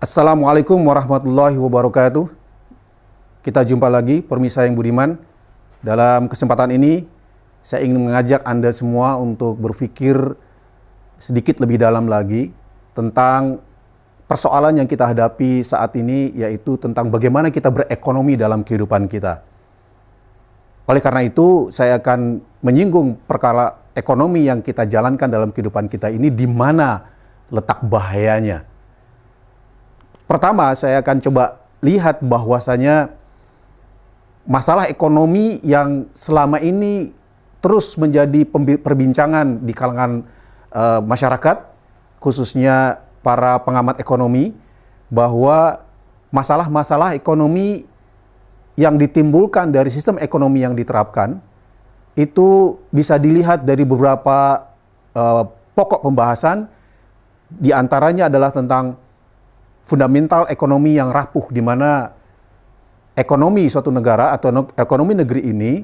Assalamualaikum warahmatullahi wabarakatuh. Kita jumpa lagi, pemirsa yang budiman. Dalam kesempatan ini, saya ingin mengajak Anda semua untuk berpikir sedikit lebih dalam lagi tentang persoalan yang kita hadapi saat ini, yaitu tentang bagaimana kita berekonomi dalam kehidupan kita. Oleh karena itu, saya akan menyinggung perkara ekonomi yang kita jalankan dalam kehidupan kita ini, di mana letak bahayanya. Pertama, saya akan coba lihat bahwasanya masalah ekonomi yang selama ini terus menjadi perbincangan di kalangan masyarakat, khususnya para pengamat ekonomi, bahwa masalah-masalah ekonomi yang ditimbulkan dari sistem ekonomi yang diterapkan itu bisa dilihat dari beberapa pokok pembahasan, di antaranya adalah tentang fundamental ekonomi yang rapuh, di mana ekonomi suatu negara atau ekonomi negeri ini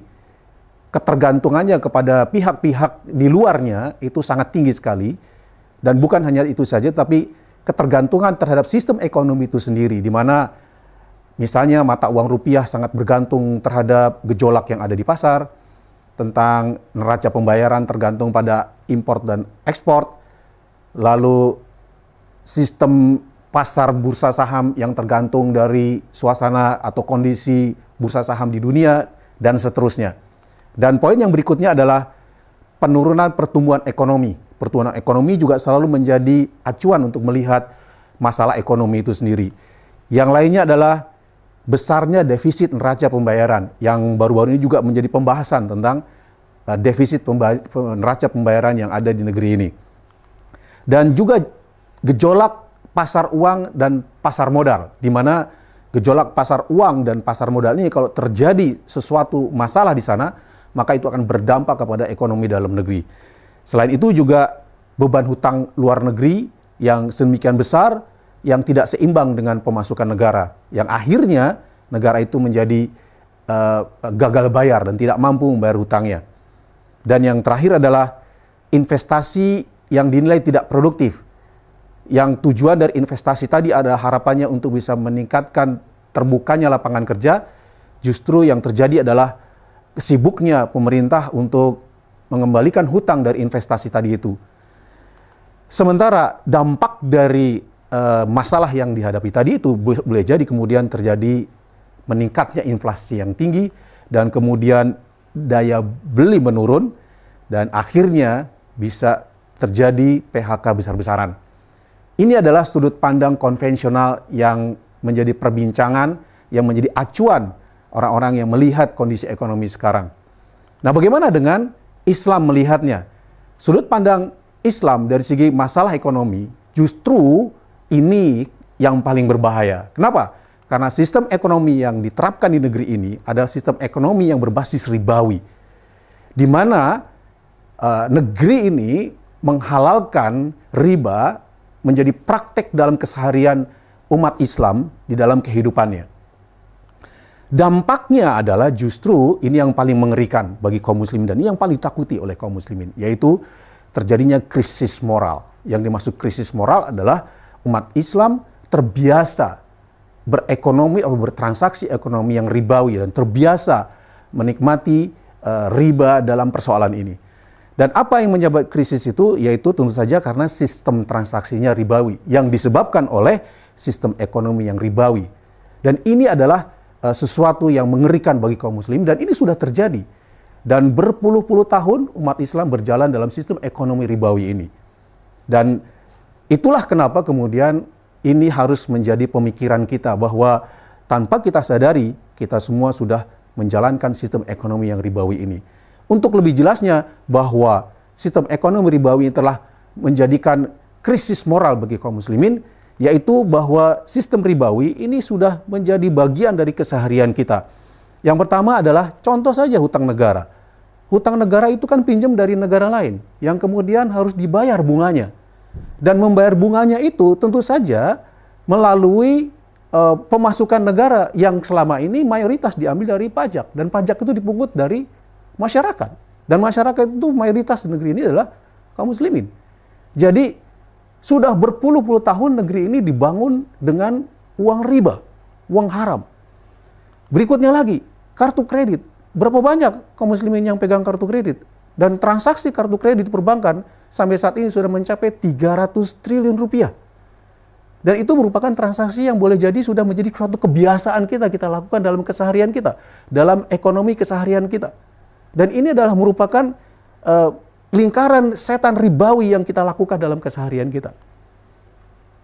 ketergantungannya kepada pihak-pihak di luarnya itu sangat tinggi sekali. Dan bukan hanya itu saja, tapi ketergantungan terhadap sistem ekonomi itu sendiri, di mana misalnya mata uang rupiah sangat bergantung terhadap gejolak yang ada di pasar, tentang neraca pembayaran tergantung pada impor dan ekspor, lalu sistem pasar bursa saham yang tergantung dari suasana atau kondisi bursa saham di dunia, dan seterusnya. Dan poin yang berikutnya adalah penurunan pertumbuhan ekonomi. Pertumbuhan ekonomi juga selalu menjadi acuan untuk melihat masalah ekonomi itu sendiri. Yang lainnya adalah besarnya defisit neraca pembayaran, yang baru-baru ini juga menjadi pembahasan tentang defisit neraca pembayaran yang ada di negeri ini. Dan juga gejolak pasar uang dan pasar modal, di mana gejolak pasar uang dan pasar modal ini kalau terjadi sesuatu masalah di sana, maka itu akan berdampak kepada ekonomi dalam negeri. Selain itu juga beban hutang luar negeri yang sedemikian besar, yang tidak seimbang dengan pemasukan negara, yang akhirnya negara itu menjadi gagal bayar dan tidak mampu membayar hutangnya. Dan yang terakhir adalah investasi yang dinilai tidak produktif, yang tujuan dari investasi tadi adalah harapannya untuk bisa meningkatkan terbukanya lapangan kerja. Justru yang terjadi adalah sibuknya pemerintah untuk mengembalikan hutang dari investasi tadi itu. Sementara dampak dari masalah yang dihadapi tadi itu boleh jadi kemudian terjadi meningkatnya inflasi yang tinggi, dan kemudian daya beli menurun, dan akhirnya bisa terjadi PHK besar-besaran. Ini adalah sudut pandang konvensional yang menjadi perbincangan, yang menjadi acuan orang-orang yang melihat kondisi ekonomi sekarang. Nah, bagaimana dengan Islam melihatnya? Sudut pandang Islam dari segi masalah ekonomi justru ini yang paling berbahaya. Kenapa? Karena sistem ekonomi yang diterapkan di negeri ini adalah sistem ekonomi yang berbasis ribawi, di mana negeri ini menghalalkan riba menjadi praktek dalam keseharian umat Islam di dalam kehidupannya. Dampaknya adalah justru ini yang paling mengerikan bagi kaum muslimin, dan ini yang paling ditakuti oleh kaum muslimin, yaitu terjadinya krisis moral. Yang dimaksud krisis moral adalah umat Islam terbiasa berekonomi atau bertransaksi ekonomi yang ribawi, dan terbiasa menikmati riba dalam persoalan ini. Dan apa yang menyebabkan krisis itu? Yaitu tentu saja karena sistem transaksinya ribawi, yang disebabkan oleh sistem ekonomi yang ribawi. Dan ini adalah sesuatu yang mengerikan bagi kaum muslim, dan ini sudah terjadi. Dan berpuluh-puluh tahun umat Islam berjalan dalam sistem ekonomi ribawi ini. Dan itulah kenapa kemudian ini harus menjadi pemikiran kita, bahwa tanpa kita sadari, kita semua sudah menjalankan sistem ekonomi yang ribawi ini. Untuk lebih jelasnya, bahwa sistem ekonomi ribawi telah menjadikan krisis moral bagi kaum muslimin, yaitu bahwa sistem ribawi ini sudah menjadi bagian dari keseharian kita. Yang pertama adalah contoh saja hutang negara. Hutang negara itu kan pinjam dari negara lain, yang kemudian harus dibayar bunganya. Dan membayar bunganya itu tentu saja melalui pemasukan negara yang selama ini mayoritas diambil dari pajak, dan pajak itu dipungut dari masyarakat. Dan masyarakat itu mayoritas di negeri ini adalah kaum muslimin. Jadi Sudah berpuluh-puluh tahun negeri ini dibangun dengan uang riba, uang haram. Berikutnya lagi, kartu kredit. Berapa banyak kaum muslimin yang pegang kartu kredit? Dan transaksi kartu kredit perbankan sampai saat ini sudah mencapai 300 triliun rupiah. Dan itu merupakan transaksi yang boleh jadi sudah menjadi suatu kebiasaan kita lakukan dalam keseharian kita, dalam ekonomi keseharian kita. Dan ini adalah merupakan lingkaran setan ribawi yang kita lakukan dalam keseharian kita.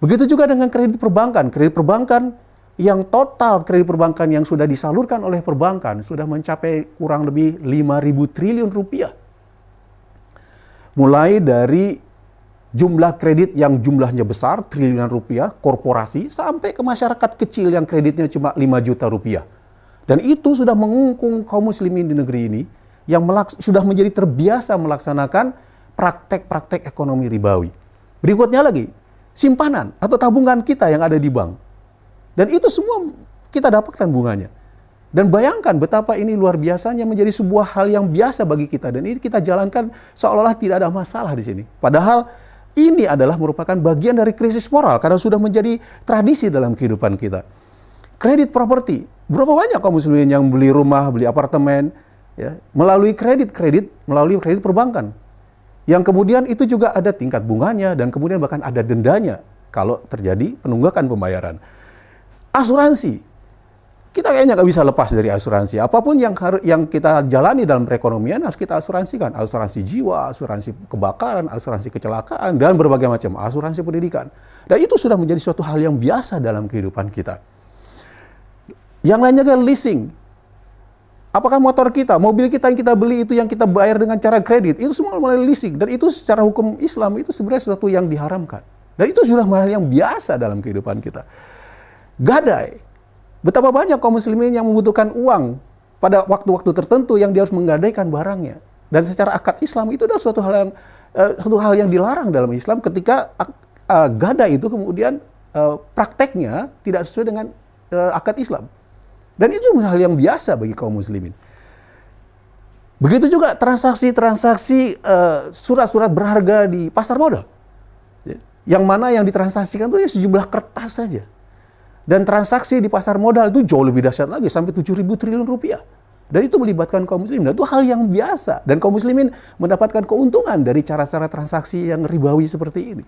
Begitu juga dengan kredit perbankan. Kredit perbankan yang total kredit perbankan yang sudah disalurkan oleh perbankan sudah mencapai kurang lebih 5.000 triliun rupiah. Mulai dari jumlah kredit yang jumlahnya besar, triliunan rupiah, korporasi, sampai ke masyarakat kecil yang kreditnya cuma 5 juta rupiah. Dan itu sudah mengungkung kaum muslimin di negeri ini yang sudah menjadi terbiasa melaksanakan praktek-praktek ekonomi ribawi. Berikutnya lagi, simpanan atau tabungan kita yang ada di bank. Dan itu semua kita dapatkan bunganya. Dan bayangkan betapa ini luar biasanya menjadi sebuah hal yang biasa bagi kita. Dan ini kita jalankan seolah-olah tidak ada masalah di sini. Padahal ini adalah merupakan bagian dari krisis moral karena sudah menjadi tradisi dalam kehidupan kita. Kredit properti. Berapa banyak kaum muslimin yang beli rumah, beli apartemen, ya, melalui kredit perbankan. Yang kemudian itu juga ada tingkat bunganya dan kemudian bahkan ada dendanya kalau terjadi penunggakan pembayaran. Asuransi. Kita kayaknya nggak bisa lepas dari asuransi. Apapun yang kita jalani dalam perekonomian harus kita asuransikan. Asuransi jiwa, asuransi kebakaran, asuransi kecelakaan, dan berbagai macam asuransi pendidikan. Dan itu sudah menjadi suatu hal yang biasa dalam kehidupan kita. Yang lainnya adalah leasing. Apakah motor kita, mobil kita yang kita beli itu yang kita bayar dengan cara kredit, itu semua melalui leasing. Dan itu secara hukum Islam itu sebenarnya sesuatu yang diharamkan. Dan itu sudah hal yang biasa dalam kehidupan kita. Gadai. Betapa banyak kaum muslimin yang membutuhkan uang pada waktu-waktu tertentu yang dia harus menggadaikan barangnya. Dan secara akad Islam itu adalah suatu hal yang dilarang dalam Islam ketika gadai itu kemudian prakteknya tidak sesuai dengan akad Islam. Dan itu hal yang biasa bagi kaum muslimin. Begitu juga transaksi-transaksi surat-surat berharga di pasar modal. Yang mana yang ditransaksikan itu sejumlah kertas saja. Dan transaksi di pasar modal itu jauh lebih dahsyat lagi, sampai 7.000 triliun rupiah. Dan itu melibatkan kaum muslimin. Dan itu hal yang biasa. Dan kaum muslimin mendapatkan keuntungan dari cara-cara transaksi yang ribawi seperti ini.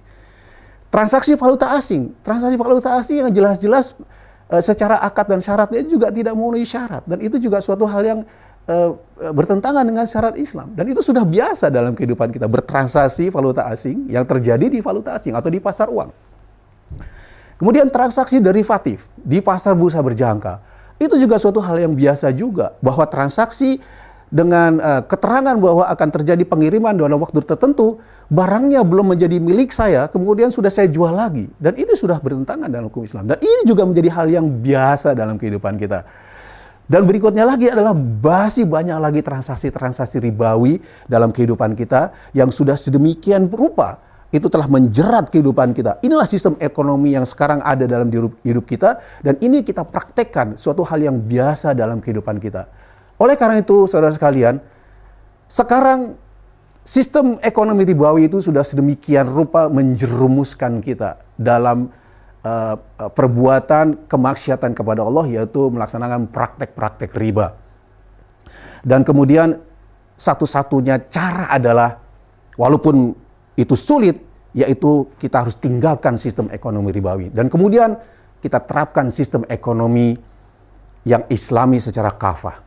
Transaksi valuta asing. Transaksi valuta asing yang jelas-jelas secara akad dan syaratnya juga tidak memenuhi syarat. Dan itu juga suatu hal yang bertentangan dengan syarat Islam. Dan itu sudah biasa dalam kehidupan kita. Bertransaksi valuta asing yang terjadi di valuta asing atau di pasar uang. Kemudian transaksi derivatif di pasar bursa berjangka. Itu juga suatu hal yang biasa juga. Bahwa transaksi dengan keterangan bahwa akan terjadi pengiriman dalam waktu tertentu, barangnya belum menjadi milik saya, kemudian sudah saya jual lagi. Dan itu sudah bertentangan dalam hukum Islam. Dan ini juga menjadi hal yang biasa dalam kehidupan kita. Dan berikutnya lagi adalah masih banyak lagi transaksi-transaksi ribawi dalam kehidupan kita yang sudah sedemikian rupa itu telah menjerat kehidupan kita. Inilah sistem ekonomi yang sekarang ada dalam hidup kita dan ini kita praktekkan suatu hal yang biasa dalam kehidupan kita. Oleh karena itu, saudara sekalian, sekarang sistem ekonomi ribawi itu sudah sedemikian rupa menjerumuskan kita dalam perbuatan kemaksiatan kepada Allah, yaitu melaksanakan praktek-praktek riba. Dan kemudian satu-satunya cara adalah, walaupun itu sulit, yaitu kita harus tinggalkan sistem ekonomi ribawi. Dan kemudian kita terapkan sistem ekonomi yang islami secara kafah.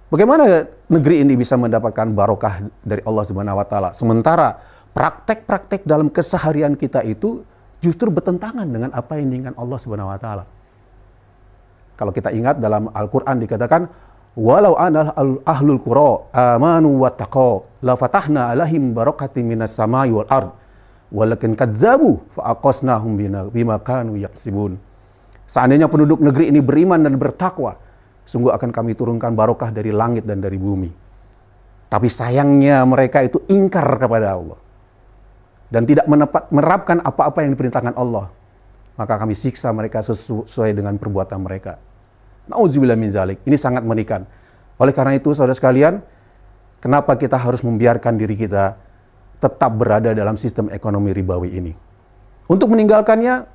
Bagaimana negeri ini bisa mendapatkan barokah dari Allah Subhanahu wa taala sementara praktek-praktek dalam keseharian kita itu justru bertentangan dengan apa yang diinginkan Allah Subhanahu wa taala. Kalau kita ingat dalam Al-Qur'an dikatakan, walau anal ahlul qura amanu wattaqau la fatahna alaihim barakatin minas samai wal ard walakin kadzabu fa aqasnahum bima kanu yaksibun. Seandainya penduduk negeri ini beriman dan bertakwa, sungguh akan kami turunkan barokah dari langit dan dari bumi. Tapi sayangnya mereka itu ingkar kepada Allah dan tidak menerapkan apa-apa yang diperintahkan Allah. Maka kami siksa mereka sesuai dengan perbuatan mereka. Nauzubillah min zalik. Ini sangat mengerikan. Oleh karena itu, saudara sekalian, kenapa kita harus membiarkan diri kita tetap berada dalam sistem ekonomi ribawi ini? Untuk meninggalkannya,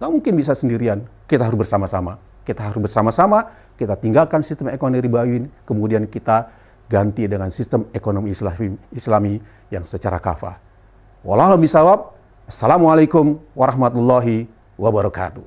nggak mungkin bisa sendirian. Kita harus bersama-sama. Kita harus bersama-sama, kita tinggalkan sistem ekonomi ribawi, kemudian kita ganti dengan sistem ekonomi Islami yang secara kafah. Wallahu a'lam bishawab. Assalamualaikum warahmatullahi wabarakatuh.